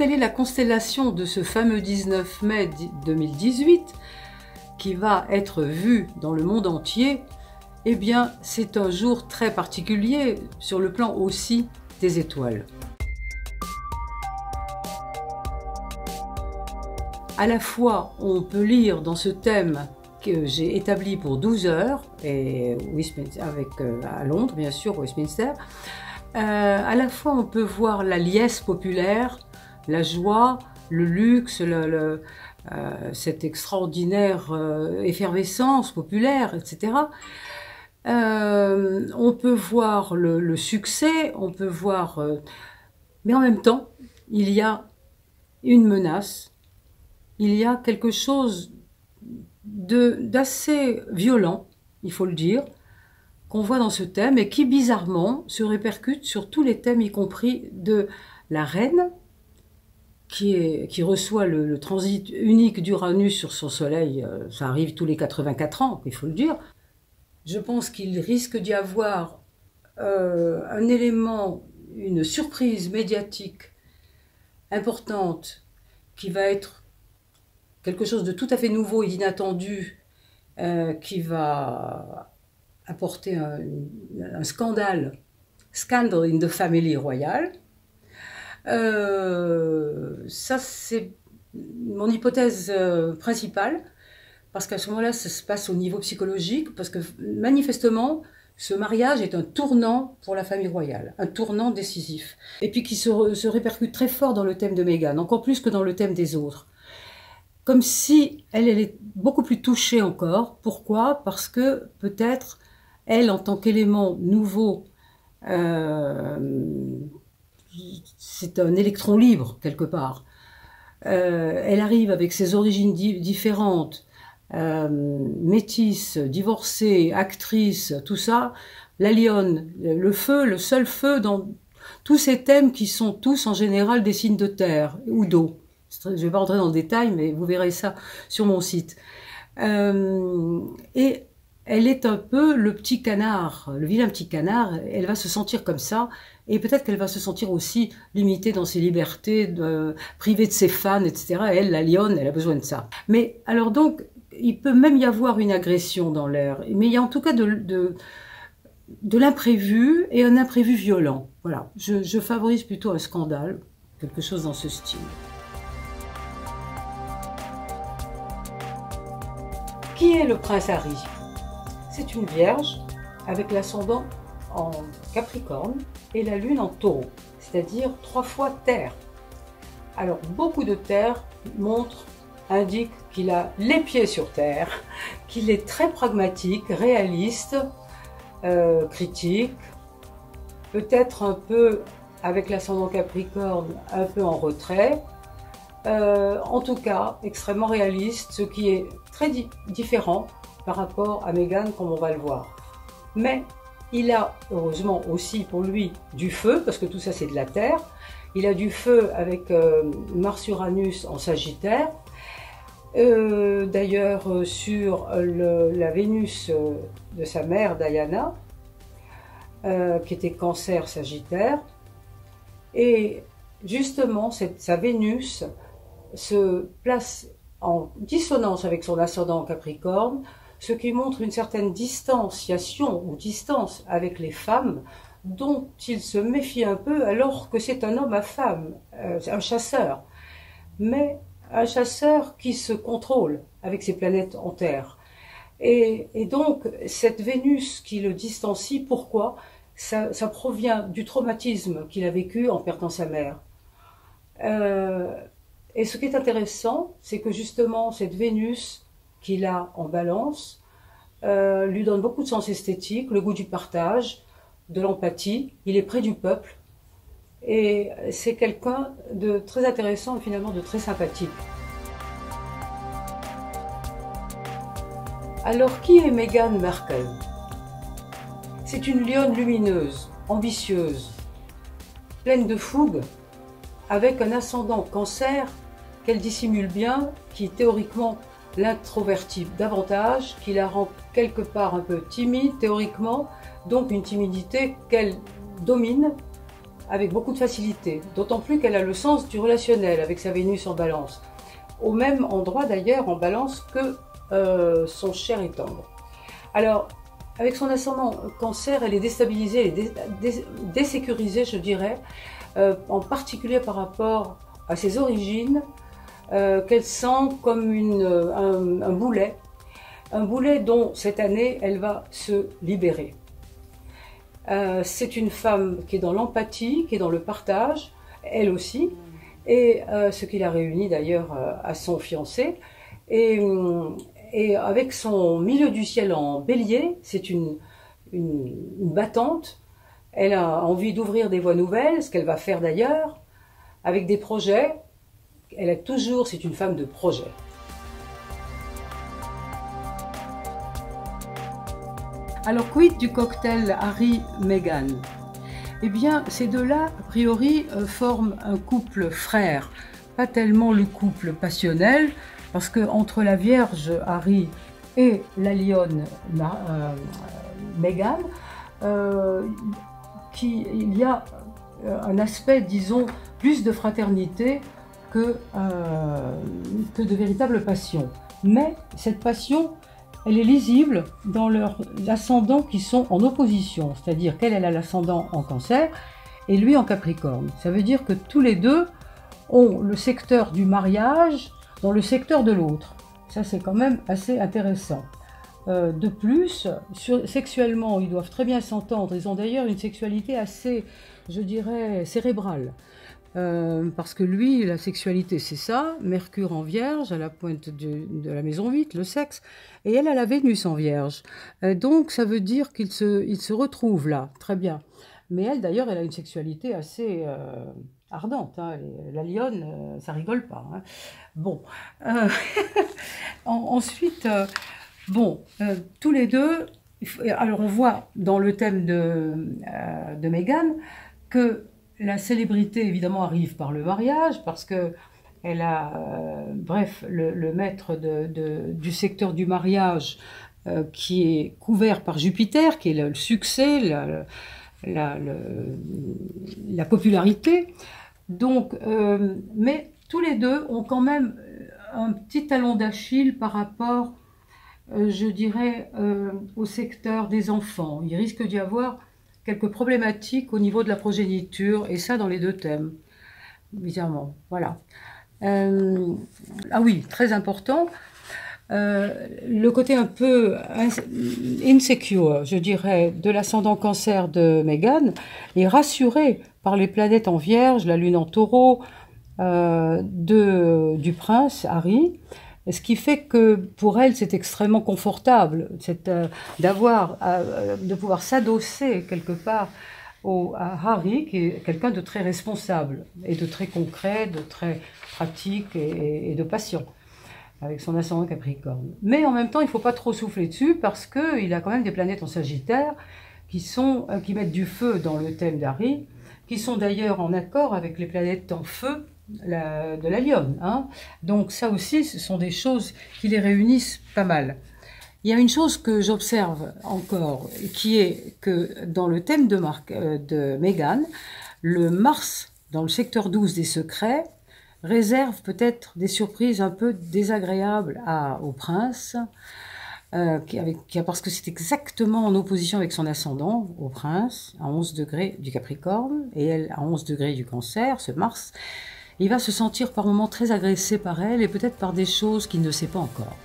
quelle est la constellation de ce fameux 19 mai 2018 qui va être vu dans le monde entier? Eh bien, c'est un jour très particulier sur le plan aussi des étoiles. À la fois, on peut lire dans ce thème que j'ai établi pour 12 heures, et à Londres, bien sûr, Westminster. À la fois, on peut voir la liesse populaire, la joie, le luxe, cette extraordinaire effervescence populaire, etc. On peut voir le succès, on peut voir... mais en même temps, il y a une menace, il y a quelque chose d'assez violent, il faut le dire, qu'on voit dans ce thème et qui bizarrement se répercute sur tous les thèmes, y compris de la reine, qui reçoit le transit unique d'Uranus sur son soleil, ça arrive tous les 84 ans, il faut le dire. Je pense qu'il risque d'y avoir un élément, une surprise médiatique importante qui va être quelque chose de tout à fait nouveau et d'inattendu, qui va apporter un scandale in the family royale. Ça, c'est mon hypothèse principale, parce qu'à ce moment-là, ça se passe au niveau psychologique, parce que manifestement, ce mariage est un tournant pour la famille royale, un tournant décisif, et puis qui se répercute très fort dans le thème de Meghan, encore plus que dans le thème des autres. Comme si elle est beaucoup plus touchée encore. Pourquoi? Parce que peut-être, elle, en tant qu'élément nouveau, c'est un électron libre, quelque part. Elle arrive avec ses origines différentes, métisse, divorcée, actrice, tout ça. La lionne, le feu, le seul feu dans tous ces thèmes qui sont tous en général des signes de terre ou d'eau. Je ne vais pas rentrer dans le détail, mais vous verrez ça sur mon site. Et elle est un peu le petit canard, le vilain petit canard. Elle va se sentir comme ça, et peut-être qu'elle va se sentir aussi limitée dans ses libertés, privée de ses fans, etc. Elle, la lionne, elle a besoin de ça. Mais alors donc, il peut même y avoir une agression dans l'air, mais il y a en tout cas de l'imprévu, et un imprévu violent. Voilà, je favorise plutôt un scandale, quelque chose dans ce style. Qui est le prince Harry? C'est une vierge avec l'ascendant en Capricorne et la lune en Taureau, c'est-à-dire 3 fois terre. Alors beaucoup de terre indiquent qu'il a les pieds sur terre, qu'il est très pragmatique, réaliste, critique, peut-être un peu avec l'ascendant Capricorne, un peu en retrait. En tout cas, extrêmement réaliste, ce qui est très différent par rapport à Meghan, comme on va le voir. Mais il a, heureusement aussi pour lui, du feu, parce que tout ça c'est de la terre. Il a du feu avec Mars-Uranus en Sagittaire. D'ailleurs, sur la Vénus de sa mère, Diana, qui était Cancer-Sagittaire. Et justement, sa Vénus se place en dissonance avec son ascendant en Capricorne, ce qui montre une certaine distanciation ou distance avec les femmes dont il se méfie un peu alors que c'est un homme à femme, un chasseur, mais un chasseur qui se contrôle avec ses planètes en terre. Et donc cette Vénus qui le distancie, pourquoi? Ça provient du traumatisme qu'il a vécu en perdant sa mère. Et ce qui est intéressant, c'est que justement cette Vénus qu'il a en Balance lui donne beaucoup de sens esthétique, le goût du partage, de l'empathie. Il est près du peuple et c'est quelqu'un de très intéressant et finalement de très sympathique. Alors qui est Meghan Markle? C'est une lionne lumineuse, ambitieuse, pleine de fougue, avec un ascendant Cancer qu'elle dissimule bien, qui théoriquement l'introvertit davantage, qui la rend quelque part un peu timide théoriquement, donc une timidité qu'elle domine avec beaucoup de facilité, d'autant plus qu'elle a le sens du relationnel avec sa Vénus en Balance, au même endroit d'ailleurs en Balance que son cher et tendre. Alors, avec son ascendant Cancer, elle est déstabilisée, elle est désécurisée, je dirais, en particulier par rapport à ses origines, qu'elle sent comme un boulet dont cette année elle va se libérer. C'est une femme qui est dans l'empathie, qui est dans le partage, elle aussi, et ce qui l'a réuni d'ailleurs à son fiancé. Et avec son milieu du ciel en bélier, c'est une battante. Elle a envie d'ouvrir des voies nouvelles, ce qu'elle va faire d'ailleurs, avec des projets. Elle est toujours, c'est une femme de projet. Alors, quid du cocktail Harry-Meghan? Eh bien, ces deux-là, a priori, forment un couple frère. Pas tellement le couple passionnel, parce que entre la Vierge Harry et la Lionne Meghan, il y a un aspect, disons, plus de fraternité que de véritable passion. Mais cette passion, elle est lisible dans leurs ascendants qui sont en opposition, c'est-à-dire qu'elle a l'ascendant en Cancer et lui en Capricorne. Ça veut dire que tous les deux ont le secteur du mariage dans le secteur de l'autre. Ça, c'est quand même assez intéressant. De plus, sexuellement, ils doivent très bien s'entendre. Ils ont d'ailleurs une sexualité assez, je dirais, cérébrale. Parce que lui, la sexualité, c'est ça, Mercure en Vierge, à la pointe de la maison 8, le sexe, et elle a la Vénus en Vierge. Donc, ça veut dire qu'ils se retrouvent là, très bien. Mais elle, d'ailleurs, elle a une sexualité assez ardente. Hein. La lionne, ça rigole pas. Hein. Bon. Ensuite, tous les deux, alors on voit dans le thème de Meghan que la célébrité, évidemment, arrive par le mariage, parce que elle a, bref, le maître du secteur du mariage qui est couvert par Jupiter, qui est le succès, la popularité. Donc, mais tous les deux ont quand même un petit talon d'Achille par rapport, je dirais, au secteur des enfants. Il risque d'y avoir quelques problématiques au niveau de la progéniture, et ça dans les deux thèmes, bizarrement. Voilà. Ah oui, très important, le côté un peu insecure, je dirais, de l'ascendant Cancer de Meghan est rassuré par les planètes en Vierge, la Lune en Taureau, du prince Harry. Ce qui fait que pour elle, c'est extrêmement confortable de pouvoir s'adosser quelque part à Harry, qui est quelqu'un de très responsable et de très concret, de très pratique et de patient, avec son ascendant Capricorne. Mais en même temps, il ne faut pas trop souffler dessus parce qu'il a quand même des planètes en Sagittaire qui mettent du feu dans le thème d'Harry, qui sont d'ailleurs en accord avec les planètes en feu de la Lionne. Hein. Donc ça aussi, ce sont des choses qui les réunissent pas mal. Il y a une chose que j'observe encore, qui est que dans le thème de Meghan, le Mars, dans le secteur 12 des secrets, réserve peut-être des surprises un peu désagréables au prince, parce que c'est exactement en opposition avec son ascendant au prince, à 11 degrés du Capricorne, et elle à 11 degrés du Cancer, ce Mars. Il va se sentir par moments très agressé par elle et peut-être par des choses qu'il ne sait pas encore.